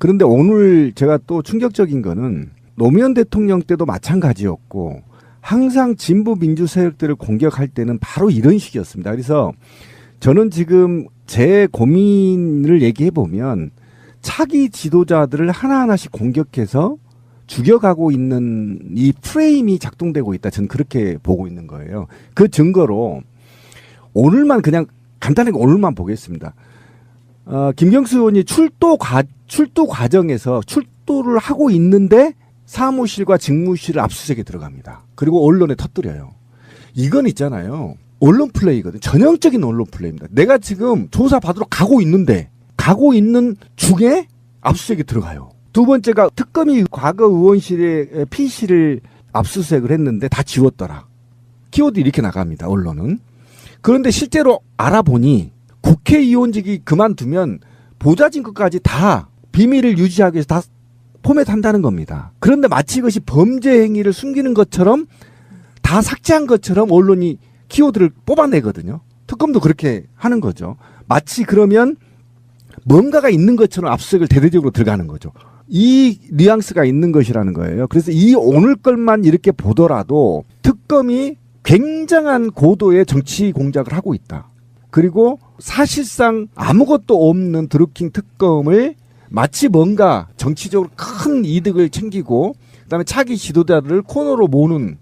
그런데 오늘 제가 또 충격적인 거는 노무현 대통령 때도 마찬가지였고 항상 진보 민주 세력들을 공격할 때는 바로 이런 식이었습니다. 그래서 저는 지금 제 고민을 얘기해 보면 차기 지도자들을 하나하나씩 공격해서 죽여가고 있는 이 프레임이 작동되고 있다. 저는 그렇게 보고 있는 거예요. 그 증거로 오늘만 그냥 간단하게 오늘만 보겠습니다. 김경수 의원이 출도 과정에서 출도를 하고 있는데 사무실과 직무실을 압수수색에 들어갑니다. 그리고 언론에 터뜨려요. 이건 있잖아요. 언론 플레이거든. 전형적인 언론 플레이입니다. 내가 지금 조사받으러 가고 있는데 가고 있는 중에 압수수색에 들어가요. 두 번째가 특검이 과거 의원실의 PC를 압수수색을 했는데 다 지웠더라. 키워드 이렇게 나갑니다. 언론은. 그런데 실제로 알아보니 국회의원직이 그만두면 보좌진급까지 다 비밀을 유지하기 위해서 다 포맷한다는 겁니다. 그런데 마치 이것이 범죄 행위를 숨기는 것처럼 다 삭제한 것처럼 언론이 키워드를 뽑아내거든요. 특검도 그렇게 하는 거죠. 마치 그러면 뭔가가 있는 것처럼 압수수색을 대대적으로 들어가는 거죠. 이 뉘앙스가 있는 것이라는 거예요. 그래서 이 오늘 것만 이렇게 보더라도 특검이 굉장한 고도의 정치 공작을 하고 있다. 그리고 사실상 아무것도 없는 드루킹 특검을 마치 뭔가 정치적으로 큰 이득을 챙기고 그다음에 차기 지도자들을 코너로 모는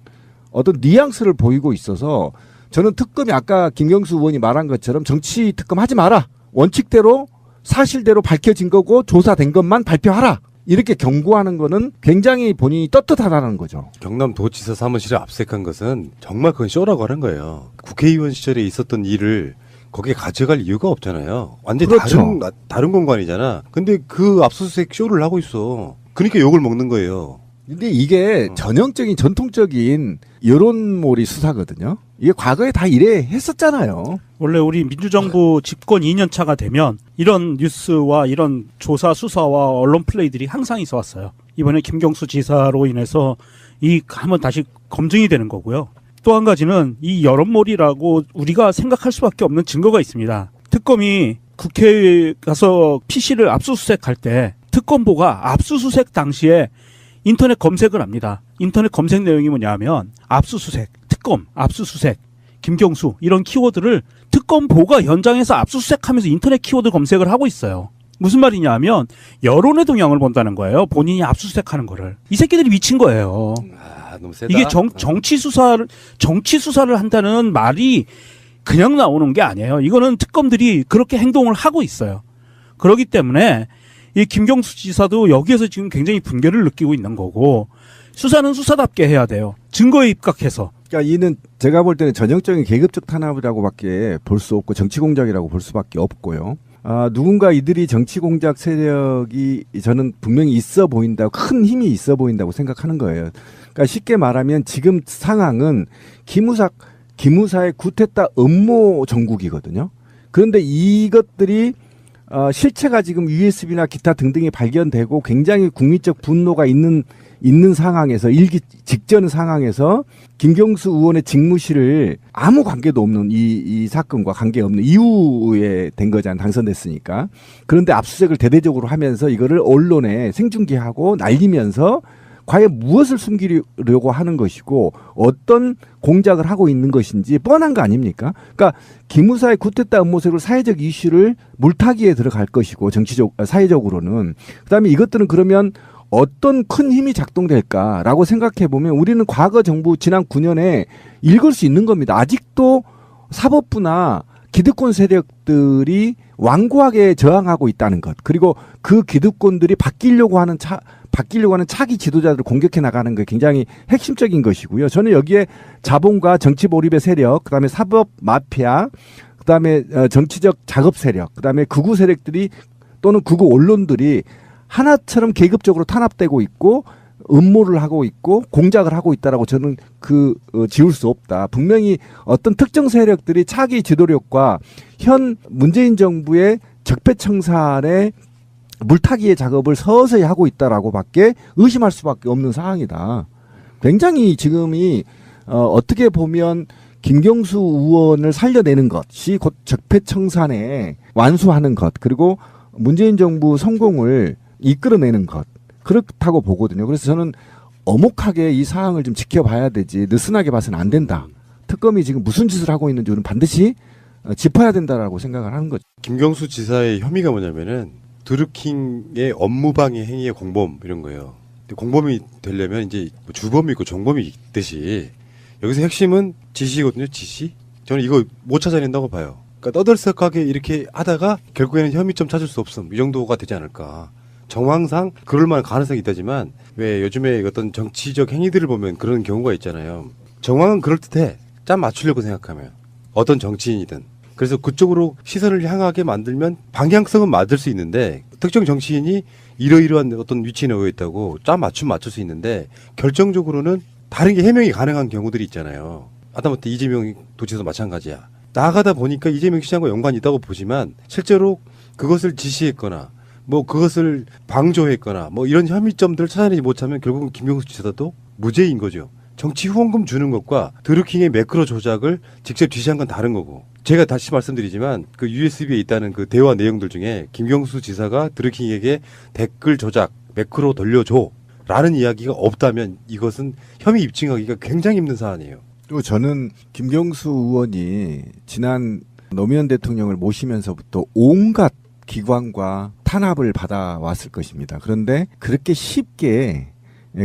어떤 뉘앙스를 보이고 있어서 저는 특검이 아까 김경수 의원이 말한 것처럼 정치 특검 하지 마라. 원칙대로 사실대로 밝혀진 거고 조사된 것만 발표하라. 이렇게 경고하는 거는 굉장히 본인이 떳떳하다는 거죠. 경남도지사 사무실에 압색한 것은 정말 그건 쇼라고 하는 거예요. 국회의원 시절에 있었던 일을 거기에 가져갈 이유가 없잖아요. 완전히 그렇죠. 다른 공간이잖아. 근데 그 압수수색 쇼를 하고 있어. 그러니까 욕을 먹는 거예요. 근데 이게 전형적인 전통적인 여론몰이 수사거든요. 이게 과거에 다 이래 했었잖아요. 원래 우리 민주정부 집권 2년 차가 되면 이런 뉴스와 이런 조사 수사와 언론 플레이들이 항상 있어 왔어요. 이번에 김경수 지사로 인해서 이 한번 다시 검증이 되는 거고요. 또 한 가지는 이 여론몰이라고 우리가 생각할 수밖에 없는 증거가 있습니다. 특검이 국회에 가서 PC를 압수수색할 때 특검보가 압수수색 당시에 인터넷 검색을 합니다. 인터넷 검색 내용이 뭐냐면 압수수색, 특검, 압수수색, 김경수 이런 키워드를 특검보가 현장에서 압수수색하면서 인터넷 키워드 검색을 하고 있어요. 무슨 말이냐 하면 여론의 동향을 본다는 거예요. 본인이 압수수색하는 거를. 이 새끼들이 미친 거예요. 너무 세다. 이게 정치 수사를 한다는 말이 그냥 나오는 게 아니에요. 이거는 특검들이 그렇게 행동을 하고 있어요. 그렇기 때문에 이 김경수 지사도 여기에서 지금 굉장히 분개를 느끼고 있는 거고 수사는 수사답게 해야 돼요. 증거에 입각해서. 그러니까 이는 제가 볼 때는 전형적인 계급적 탄압이라고밖에 볼 수 없고 정치 공작이라고 볼 수밖에 없고요. 누군가 이들이 정치 공작 세력이 저는 분명히 있어 보인다고 큰 힘이 있어 보인다고 생각하는 거예요. 그러니까 쉽게 말하면 지금 상황은 기무사의 구테타 음모 정국이거든요. 그런데 이것들이 실체가 지금 USB나 기타 등등이 발견되고 굉장히 국민적 분노가 있는 상황에서 일기 직전 상황에서 김경수 의원의 직무실을 아무 관계도 없는 이 사건과 관계없는 이후에 된 거잖아요. 당선됐으니까. 그런데 압수수색을 대대적으로 하면서 이거를 언론에 생중계하고 날리면서 과연 무엇을 숨기려고 하는 것이고 어떤 공작을 하고 있는 것인지 뻔한 거 아닙니까? 그러니까 기무사의 구테타 음모색으로 사회적 이슈를 물타기에 들어갈 것이고 사회적으로는 그다음에 이것들은 그러면 어떤 큰 힘이 작동될까라고 생각해 보면 우리는 과거 정부 지난 9년에 읽을 수 있는 겁니다. 아직도 사법부나 기득권 세력들이 완고하게 저항하고 있다는 것. 그리고 그 기득권들이 바뀌려고 하는 차기 지도자들을 공격해 나가는 게 굉장히 핵심적인 것이고요. 저는 여기에 자본과 정치 몰입의 세력, 그다음에 사법 마피아, 그다음에 정치적 작업 세력, 그다음에 극우 세력들이 또는 극우 언론들이 하나처럼 계급적으로 탄압되고 있고 음모를 하고 있고 공작을 하고 있다라고 저는 지울 수 없다. 분명히 어떤 특정 세력들이 차기 지도력과 현 문재인 정부의 적폐청산의 물타기의 작업을 서서히 하고 있다라고밖에 의심할 수밖에 없는 상황이다. 굉장히 지금이 어떻게 보면 김경수 의원을 살려내는 것이 곧 적폐청산에 완수하는 것 그리고 문재인 정부 성공을 이끌어내는 것 그렇다고 보거든요. 그래서 저는 엄혹하게 이 사항을 좀 지켜봐야 되지 느슨하게 봐서는 안 된다. 특검이 지금 무슨 짓을 하고 있는지 우리는 반드시 짚어야 된다라고 생각을 하는 거죠. 김경수 지사의 혐의가 뭐냐면은 드루킹의 업무방해 행위의 공범 이런 거예요. 근데 공범이 되려면 이제 뭐 주범이 있고 정범이 있듯이 여기서 핵심은 지시거든요. 지시. 저는 이거 못 찾아낸다고 봐요. 그러니까 떠들썩하게 이렇게 하다가 결국에는 혐의점 찾을 수 없음 이 정도가 되지 않을까. 정황상 그럴 만한 가능성이 있다지만 왜 요즘에 어떤 정치적 행위들을 보면 그런 경우가 있잖아요. 정황은 그럴듯해. 짠 맞추려고 생각하면 어떤 정치인이든 그래서 그쪽으로 시선을 향하게 만들면 방향성은 맞을 수 있는데 특정 정치인이 이러이러한 어떤 위치에 놓여 있다고 짠 맞출 수 있는데 결정적으로는 다른 게 해명이 가능한 경우들이 있잖아요. 하다못해 이재명 도지사도 마찬가지야. 나가다 보니까 이재명 시장과 연관이 있다고 보지만 실제로 그것을 지시했거나 뭐 그것을 방조했거나 뭐 이런 혐의점들을 찾아내지 못하면 결국은 김경수 지사도 무죄인 거죠. 정치 후원금 주는 것과 드루킹의 매크로 조작을 직접 지시한 건 다른 거고. 제가 다시 말씀드리지만 그 USB에 있다는 그 대화 내용들 중에 김경수 지사가 드루킹에게 댓글 조작, 매크로 돌려줘 라는 이야기가 없다면 이것은 혐의 입증하기가 굉장히 힘든 사안이에요. 그리고 저는 김경수 의원이 지난 노무현 대통령을 모시면서부터 온갖 기관과 탄압을 받아왔을 것입니다. 그런데 그렇게 쉽게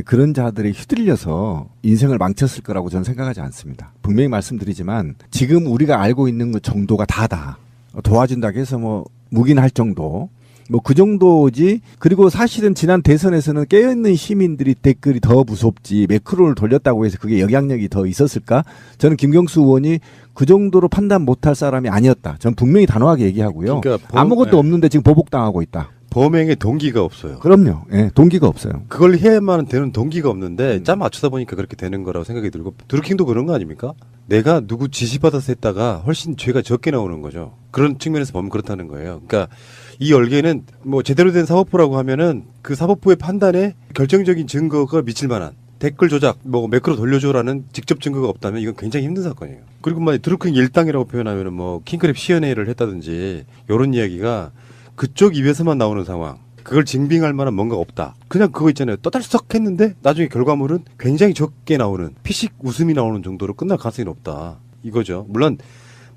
그런 자들이 휘둘려서 인생을 망쳤을 거라고 저는 생각하지 않습니다. 분명히 말씀드리지만 지금 우리가 알고 있는 것 정도가 다다. 도와준다고 해서 뭐 묵인할 정도. 뭐 그 정도지. 그리고 사실은 지난 대선에서는 깨어있는 시민들이 댓글이 더 무섭지 매크로를 돌렸다고 해서 그게 영향력이 더 있었을까? 저는 김경수 의원이 그 정도로 판단 못할 사람이 아니었다. 저는 분명히 단호하게 얘기하고요. 그러니까 아무것도 없는데 지금 보복당하고 있다. 범행의 동기가 없어요. 그럼요. 예, 동기가 없어요. 그걸 해야만 되는 동기가 없는데 짜 맞추다 보니까 그렇게 되는 거라고 생각이 들고 드루킹도 그런 거 아닙니까? 내가 누구 지시받아서 했다가 훨씬 죄가 적게 나오는 거죠. 그런 측면에서 보면 그렇다는 거예요. 그러니까 이 열개는 뭐 제대로 된 사법부라고 하면은 그 사법부의 판단에 결정적인 증거가 미칠 만한 댓글 조작, 뭐 매크로 돌려줘라는 직접 증거가 없다면 이건 굉장히 힘든 사건이에요. 그리고 만약 드루킹 일당이라고 표현하면은 뭐 킹크랩 시연회를 했다든지 이런 이야기가 그쪽 입에서만 나오는 상황. 그걸 증빙할 만한 뭔가 없다. 그냥 그거 있잖아요. 떠들썩 했는데 나중에 결과물은 굉장히 적게 나오는 피식 웃음이 나오는 정도로 끝날 가능성이 높다. 이거죠. 물론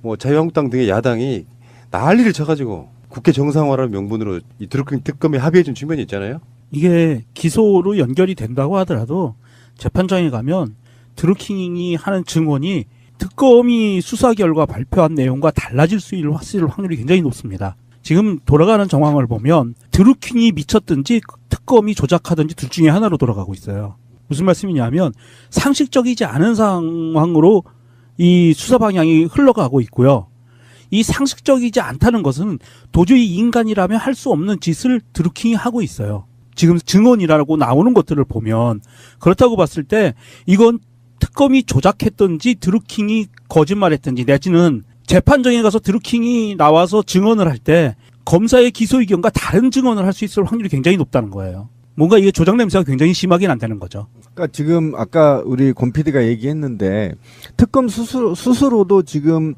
뭐 자유한국당 등의 야당이 난리를 쳐가지고 국회 정상화라는 명분으로 이 드루킹 특검에 합의해준 측면이 있잖아요. 이게 기소로 연결이 된다고 하더라도 재판장에 가면 드루킹이 하는 증언이 특검이 수사 결과 발표한 내용과 달라질 수 있을 확률이 굉장히 높습니다. 지금 돌아가는 정황을 보면 드루킹이 미쳤든지 특검이 조작하든지 둘 중에 하나로 돌아가고 있어요. 무슨 말씀이냐면 상식적이지 않은 상황으로 이 수사 방향이 흘러가고 있고요. 이 상식적이지 않다는 것은 도저히 인간이라면 할 수 없는 짓을 드루킹이 하고 있어요. 지금 증언이라고 나오는 것들을 보면 그렇다고 봤을 때 이건 특검이 조작했든지 드루킹이 거짓말했든지 내지는 재판정에 가서 드루킹이 나와서 증언을 할 때 검사의 기소 의견과 다른 증언을 할 수 있을 확률이 굉장히 높다는 거예요. 뭔가 이게 조작 냄새가 굉장히 심하게 난다는 거죠. 그러니까 지금 아까 우리 권 PD가 얘기했는데 특검 스스로도 지금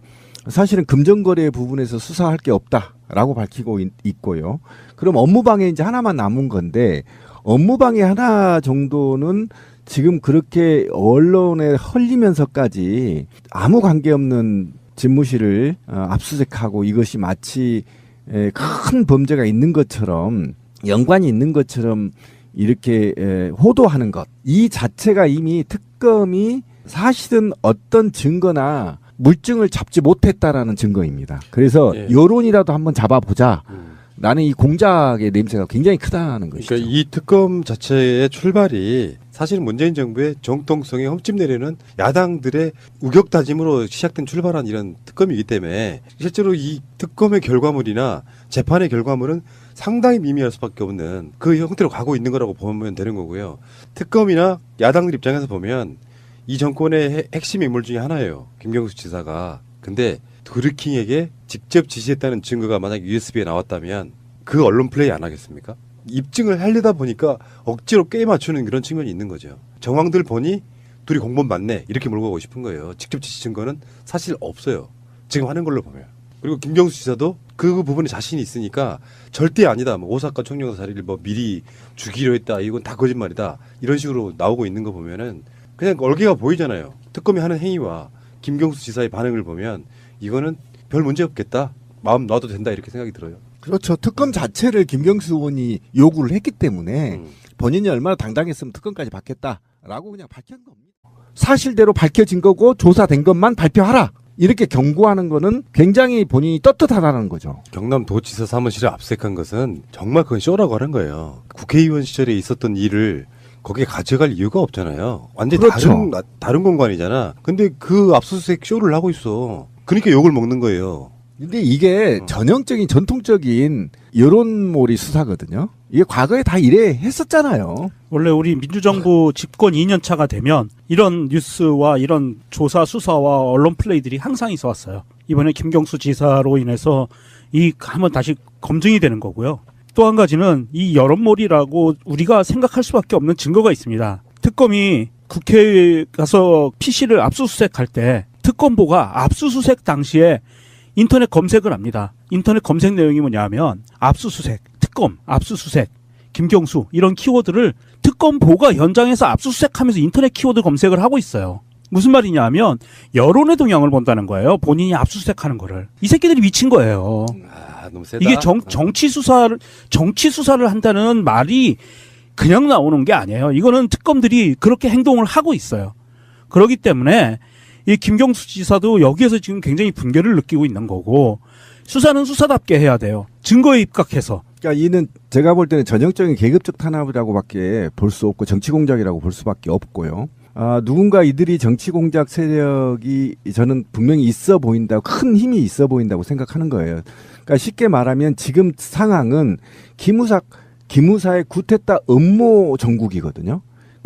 사실은 금전거래 부분에서 수사할 게 없다라고 밝히고 있고요. 그럼 업무방해 이제 하나만 남은 건데 업무방해 하나 정도는 지금 그렇게 언론에 헐리면서까지 아무 관계없는 집무실을 압수수색하고 이것이 마치 큰 범죄가 있는 것처럼 연관이 있는 것처럼 이렇게 호도하는 것. 이 자체가 이미 특검이 사실은 어떤 증거나 물증을 잡지 못했다라는 증거입니다. 그래서 예. 여론이라도 한번 잡아보자. 나는 이 공작의 냄새가 굉장히 크다는 것이죠. 그러니까 이 특검 자체의 출발이 사실 문재인 정부의 정통성에 흠집 내리는 야당들의 우격다짐으로 시작된 출발한 이런 특검이기 때문에 실제로 이 특검의 결과물이나 재판의 결과물은 상당히 미미할 수밖에 없는 그 형태로 가고 있는 거라고 보면 되는 거고요. 특검이나 야당들 입장에서 보면 이 정권의 핵심 인물 중에 하나예요. 김경수 지사가. 근데 드루킹에게 직접 지시했다는 증거가 만약 USB에 나왔다면 그 언론 플레이 안 하겠습니까? 입증을 하려다 보니까 억지로 꽤 맞추는 그런 측면이 있는 거죠. 정황들 보니 둘이 공범 맞네 이렇게 몰고 가고 싶은 거예요. 직접 지시 증거는 사실 없어요. 지금 하는 걸로 보면. 그리고 김경수 지사도 그 부분에 자신이 있으니까 절대 아니다. 뭐 오사카 총영사 자리를 뭐 미리 주기로 했다. 이건 다 거짓말이다. 이런 식으로 나오고 있는 거 보면은 그냥 얼개가 보이잖아요. 특검이 하는 행위와 김경수 지사의 반응을 보면 이거는 별 문제 없겠다. 마음 놔도 된다 이렇게 생각이 들어요. 그렇죠. 특검 자체를 김경수 의원이 요구를 했기 때문에 본인이 얼마나 당당했으면 특검까지 받겠다라고 그냥 밝힌 겁니다. 사실대로 밝혀진 거고 조사된 것만 발표하라. 이렇게 경고하는 거는 굉장히 본인이 떳떳하다는 거죠. 경남도지사 사무실에 압색한 것은 정말 그건 쇼라고 하는 거예요. 국회의원 시절에 있었던 일을 거기에 가져갈 이유가 없잖아요. 완전히 그렇죠. 다른 공간이잖아. 근데 그 압수수색 쇼를 하고 있어. 그러니까 욕을 먹는 거예요. 근데 이게 전형적인 전통적인 여론몰이 수사거든요. 이게 과거에 다 이래 했었잖아요. 원래 우리 민주정부 집권 2년 차가 되면 이런 뉴스와 이런 조사 수사와 언론 플레이들이 항상 있어 왔어요. 이번에 김경수 지사로 인해서 이 한번 다시 검증이 되는 거고요. 또 한 가지는 이 여론몰이라고 우리가 생각할 수밖에 없는 증거가 있습니다. 특검이 국회에 가서 PC를 압수수색할 때 특검보가 압수수색 당시에 인터넷 검색을 합니다. 인터넷 검색 내용이 뭐냐면 압수수색, 특검, 압수수색, 김경수 이런 키워드를 특검보가 현장에서 압수수색하면서 인터넷 키워드 검색을 하고 있어요. 무슨 말이냐 하면 여론의 동향을 본다는 거예요. 본인이 압수수색하는 거를. 이 새끼들이 미친 거예요. 너무 세다. 이게 정치 수사를 한다는 말이 그냥 나오는 게 아니에요. 이거는 특검들이 그렇게 행동을 하고 있어요. 그렇기 때문에 이 김경수 지사도 여기에서 지금 굉장히 분개를 느끼고 있는 거고 수사는 수사답게 해야 돼요. 증거에 입각해서. 그러니까 이는 제가 볼 때는 전형적인 계급적 탄압이라고밖에 볼 수 없고 정치 공작이라고 볼 수밖에 없고요. 누군가 이들이 정치 공작 세력이 저는 분명히 있어 보인다고 큰 힘이 있어 보인다고 생각하는 거예요. 그러니까 쉽게 말하면 지금 상황은 기무사의 구테타 음모 정국이거든요.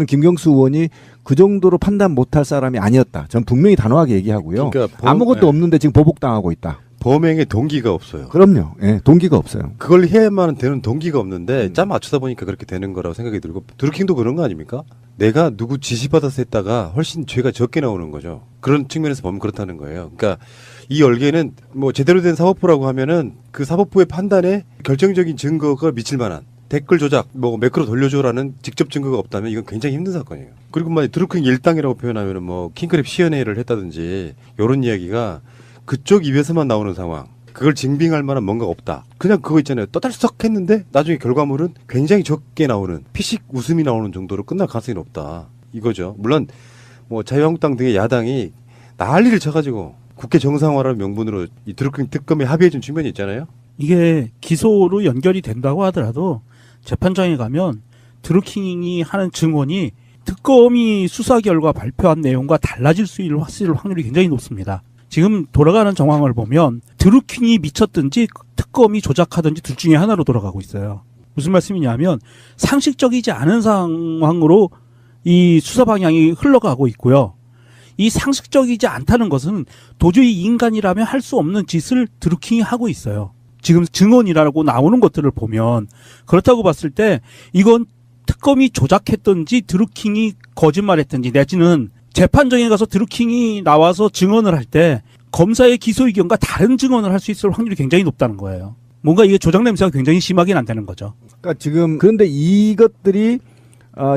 김경수 의원이 그 정도로 판단 못할 사람이 아니었다. 전 분명히 단호하게 얘기하고요. 그러니까 아무것도 없는데 지금 보복당하고 있다. 범행의 동기가 없어요. 그럼요. 예, 동기가 없어요. 그걸 해야만 되는 동기가 없는데 짜 맞추다 보니까 그렇게 되는 거라고 생각이 들고 드루킹도 그런 거 아닙니까? 내가 누구 지시받아서 했다가 훨씬 죄가 적게 나오는 거죠. 그런 측면에서 보면 그렇다는 거예요. 그러니까 이 열개는 뭐 제대로 된 사법부라고 하면은 그 사법부의 판단에 결정적인 증거가 미칠 만한 댓글 조작, 뭐 매크로 돌려줘라는 직접 증거가 없다면 이건 굉장히 힘든 사건이에요. 그리고 만약 드루킹 일당이라고 표현하면은 뭐 킹크랩 시연회를 했다든지 이런 이야기가 그쪽 입에서만 나오는 상황. 그걸 증빙할 만한 뭔가가 없다. 그냥 그거 있잖아요. 떠들썩 했는데 나중에 결과물은 굉장히 적게 나오는 피식 웃음이 나오는 정도로 끝날 가능성이 높다. 이거죠. 물론 뭐 자유한국당 등의 야당이 난리를 쳐가지고 국회 정상화라는 명분으로 이 드루킹 특검에 합의해준 측면이 있잖아요. 이게 기소로 연결이 된다고 하더라도 재판장에 가면 드루킹이 하는 증언이 특검이 수사 결과 발표한 내용과 달라질 수 있을 확률이 굉장히 높습니다. 지금 돌아가는 정황을 보면 드루킹이 미쳤든지 특검이 조작하든지 둘 중에 하나로 돌아가고 있어요. 무슨 말씀이냐면 상식적이지 않은 상황으로 이 수사 방향이 흘러가고 있고요. 이 상식적이지 않다는 것은 도저히 인간이라면 할 수 없는 짓을 드루킹이 하고 있어요. 지금 증언이라고 나오는 것들을 보면 그렇다고 봤을 때 이건 특검이 조작했든지 드루킹이 거짓말했든지 내지는 재판정에 가서 드루킹이 나와서 증언을 할 때 검사의 기소 의견과 다른 증언을 할 수 있을 확률이 굉장히 높다는 거예요. 뭔가 이게 조작 냄새가 굉장히 심하게 난다는 거죠. 그러니까 지금 그런데 이것들이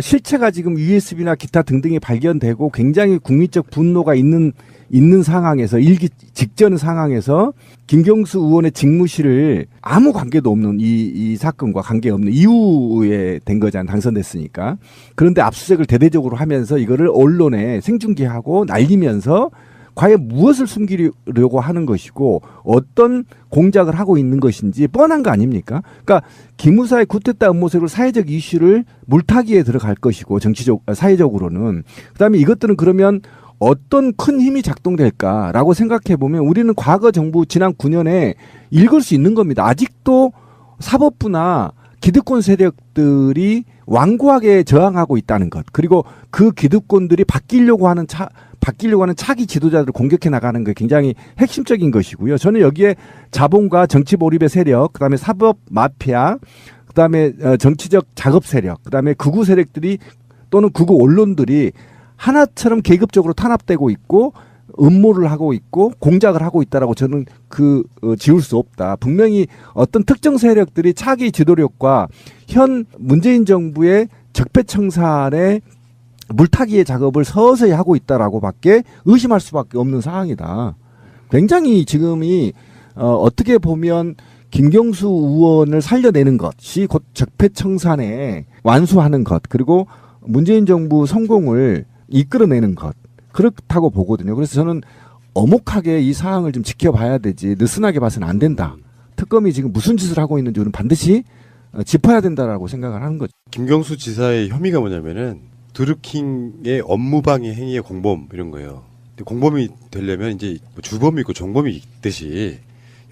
실체가 지금 USB나 기타 등등이 발견되고 굉장히 국민적 분노가 있는 상황에서 일기 직전 상황에서 김경수 의원의 직무실을 아무 관계도 없는 이 사건과 관계없는 이후에 된 거잖아요. 당선됐으니까. 그런데 압수수색을 대대적으로 하면서 이거를 언론에 생중계하고 날리면서 과연 무엇을 숨기려고 하는 것이고 어떤 공작을 하고 있는 것인지 뻔한 거 아닙니까? 그러니까 기무사의 구테타 음모색으로 사회적 이슈를 물타기에 들어갈 것이고 사회적으로는 그다음에 이것들은 그러면 어떤 큰 힘이 작동될까라고 생각해 보면 우리는 과거 정부 지난 9년에 읽을 수 있는 겁니다. 아직도 사법부나 기득권 세력들이 완고하게 저항하고 있다는 것. 그리고 그 기득권들이 바뀌려고 하는 차기 지도자들을 공격해 나가는 게 굉장히 핵심적인 것이고요. 저는 여기에 자본과 정치 몰입의 세력, 그다음에 사법 마피아, 그다음에 정치적 작업 세력, 그다음에 극우 세력들이 또는 극우 언론들이 하나처럼 계급적으로 탄압되고 있고 음모를 하고 있고 공작을 하고 있다라고 저는 지울 수 없다. 분명히 어떤 특정 세력들이 차기 지도력과 현 문재인 정부의 적폐청산의 물타기의 작업을 서서히 하고 있다라고밖에 의심할 수밖에 없는 상황이다. 굉장히 지금이 어떻게 보면 김경수 의원을 살려내는 것이 곧 적폐청산에 완수하는 것, 그리고 문재인 정부 성공을 이끌어내는 것, 그렇다고 보거든요. 그래서 저는 엄혹하게 이 사항을 좀 지켜봐야 되지 느슨하게 봐서는 안 된다. 특검이 지금 무슨 짓을 하고 있는지 우리는 반드시 짚어야 된다라고 생각을 하는 거죠. 김경수 지사의 혐의가 뭐냐면은 드루킹의 업무방해 행위의 공범 이런 거예요. 근데 공범이 되려면 이제 뭐 주범이 있고 종범이 있듯이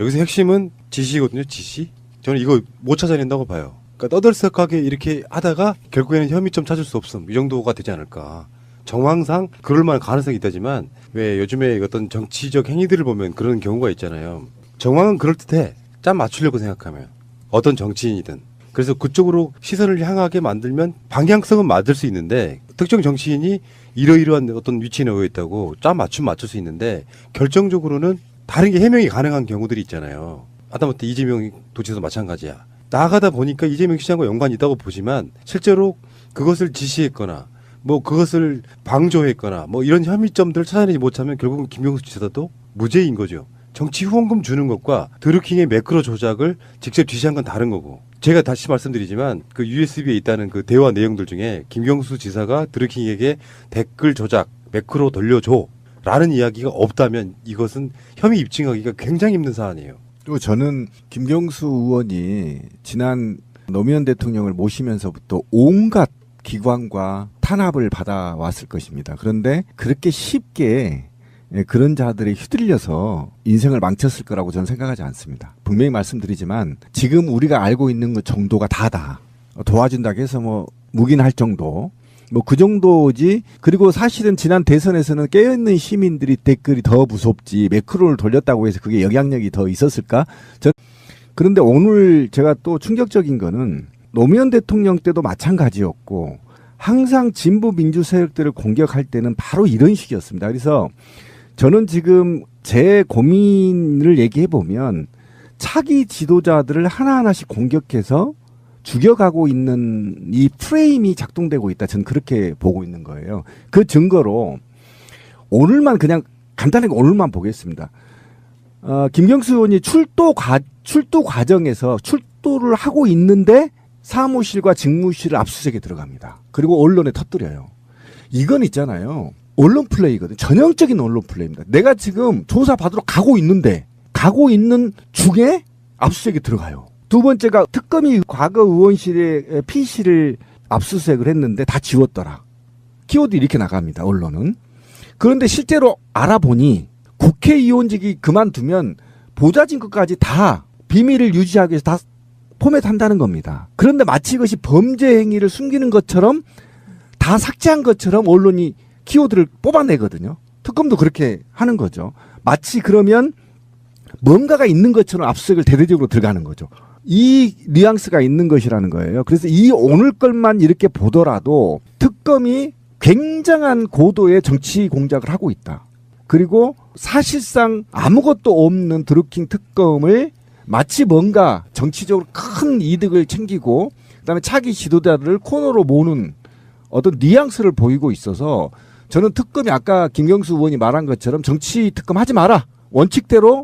여기서 핵심은 지시거든요. 지시. 저는 이거 못 찾아낸다고 봐요. 그러니까 떠들썩하게 이렇게 하다가 결국에는 혐의점 찾을 수 없음 이 정도가 되지 않을까. 정황상 그럴 만한 가능성이 있다지만 왜 요즘에 어떤 정치적 행위들을 보면 그런 경우가 있잖아요. 정황은 그럴듯해. 짠 맞추려고 생각하면 어떤 정치인이든. 그래서 그쪽으로 시선을 향하게 만들면 방향성은 맞을 수 있는데 특정 정치인이 이러이러한 어떤 위치에 놓여 있다고 짠 맞출 수 있는데 결정적으로는 다른 게 해명이 가능한 경우들이 있잖아요. 하다못해 이재명 도지사도 마찬가지야. 나가다 보니까 이재명 시장과 연관이 있다고 보지만 실제로 그것을 지시했거나 뭐 그것을 방조했거나 뭐 이런 혐의점들을 찾아내지 못하면 결국은 김경수 지사도 무죄인 거죠. 정치 후원금 주는 것과 드루킹의 매크로 조작을 직접 지시한 건 다른 거고. 제가 다시 말씀드리지만 그 USB에 있다는 그 대화 내용들 중에 김경수 지사가 드루킹에게 댓글 조작, 매크로 돌려줘 라는 이야기가 없다면 이것은 혐의 입증하기가 굉장히 힘든 사안이에요. 또 저는 김경수 의원이 지난 노무현 대통령을 모시면서부터 온갖 기관과 탄압을 받아왔을 것입니다. 그런데 그렇게 쉽게 그런 자들에 휘둘려서 인생을 망쳤을 거라고 저는 생각하지 않습니다. 분명히 말씀드리지만 지금 우리가 알고 있는 것 정도가 다다. 도와준다고 해서 뭐 묵인할 정도. 뭐 그 정도지. 그리고 사실은 지난 대선에서는 깨어있는 시민들이 댓글이 더 무섭지 매크로를 돌렸다고 해서 그게 영향력이 더 있었을까? 그런데 오늘 제가 또 충격적인 거는 노무현 대통령 때도 마찬가지였고 항상 진보 민주 세력들을 공격할 때는 바로 이런 식이었습니다. 그래서 저는 지금 제 고민을 얘기해 보면 차기 지도자들을 하나하나씩 공격해서 죽여가고 있는 이 프레임이 작동되고 있다. 저는 그렇게 보고 있는 거예요. 그 증거로 오늘만 그냥 간단하게 오늘만 보겠습니다. 김경수 의원이 출도 과정에서 출도를 하고 있는데 사무실과 직무실을 압수수색에 들어갑니다. 그리고 언론에 터뜨려요. 이건 있잖아요. 언론 플레이거든. 전형적인 언론 플레이입니다. 내가 지금 조사 받으러 가고 있는 중에 압수수색에 들어가요. 두 번째가 특검이 과거 의원실의 PC를 압수수색을 했는데 다 지웠더라. 키워드 이렇게 나갑니다. 언론은. 그런데 실제로 알아보니 국회의원직이 그만두면 보좌진 것까지 다 비밀을 유지하기 위해서 다 포맷한다는 겁니다. 그런데 마치 이것이 범죄 행위를 숨기는 것처럼 다 삭제한 것처럼 언론이 키워드를 뽑아내거든요. 특검도 그렇게 하는 거죠. 마치 그러면 뭔가가 있는 것처럼 압수수색을 대대적으로 들어가는 거죠. 이 뉘앙스가 있는 것이라는 거예요. 그래서 이 오늘 것만 이렇게 보더라도 특검이 굉장한 고도의 정치 공작을 하고 있다. 그리고 사실상 아무것도 없는 드루킹 특검을 마치 뭔가 정치적으로 큰 이득을 챙기고 그다음에 차기 지도자들을 코너로 모는 어떤 뉘앙스를 보이고 있어서 저는 특검이 아까 김경수 의원이 말한 것처럼 정치 특검 하지 마라. 원칙대로